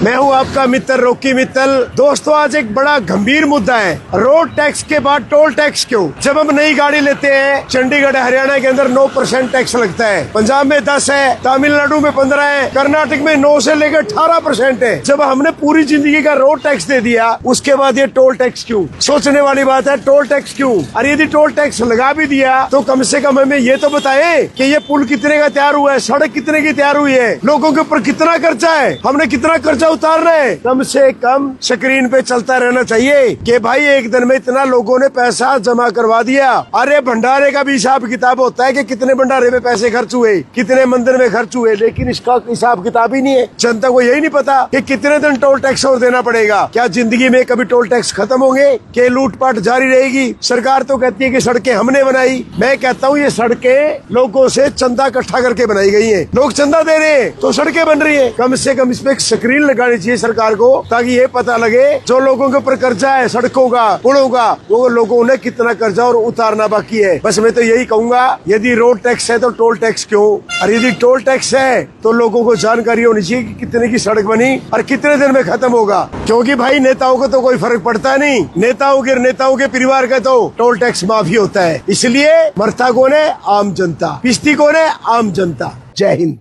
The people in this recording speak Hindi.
मैं हूं आपका मित्र रॉकी मित्तल। दोस्तों, आज एक बड़ा गंभीर मुद्दा है, रोड टैक्स के बाद टोल टैक्स क्यों? जब हम नई गाड़ी लेते हैं, चंडीगढ़ हरियाणा के अंदर 9% टैक्स लगता है, पंजाब में 10 है, तमिलनाडु में 15 है, कर्नाटक में 9 से लेकर 18% है। जब हमने पूरी जिंदगी का रोड टैक्स दे दिया, उसके बाद ये टोल टैक्स क्यों? सोचने वाली बात है, टोल टैक्स क्यों? और यदि टोल टैक्स लगा भी दिया तो कम से कम हमें ये तो बताए कि ये पुल कितने का तैयार हुआ है, सड़क कितने की तैयार हुई है, लोगों के ऊपर कितना खर्चा है, हमने कितना खर्चा उतारना है। कम से कम स्क्रीन पे चलता रहना चाहिए कि भाई एक दिन में इतना लोगों ने पैसा जमा करवा दिया। अरे भंडारे का भी हिसाब किताब होता है कि कितने भंडारे में पैसे खर्च हुए, कितने मंदिर में खर्च हुए, लेकिन इसका हिसाब किताब ही नहीं है। जनता को यही नहीं पता कि कितने दिन टोल टैक्स और देना पड़ेगा। क्या जिंदगी में कभी टोल टैक्स खत्म होंगे? कि लूटपाट जारी रहेगी? सरकार तो कहती है कि सड़कें हमने बनाई, मैं कहता हूँ ये सड़कें लोगों से चंदा इकट्ठा करके बनाई गई है। लोग चंदा दे रहे हैं तो सड़कें बन रही है। कम से कम इसमें एक स्क्रीन लगानी चाहिए सरकार को, ताकि ये पता लगे जो लोगों के ऊपर कर्जा है सड़कों का, पुलों का, वो लोगों ने कितना कर्जा और उतारना बाकी है। बस मैं तो यही कहूंगा, यदि रोड टैक्स है तो टोल टैक्स क्यों? और यदि टोल टैक्स है तो लोगों को जानकारी होनी चाहिए कि कितने की सड़क बनी और कितने दिन में खत्म होगा। क्योंकि भाई नेताओं को तो कोई फर्क पड़ता नहीं, नेताओं के परिवार का तो टोल टैक्स माफी होता है। इसलिए मरता कौन है? आम जनता। पिसती कौन है? आम जनता। जय हिंद।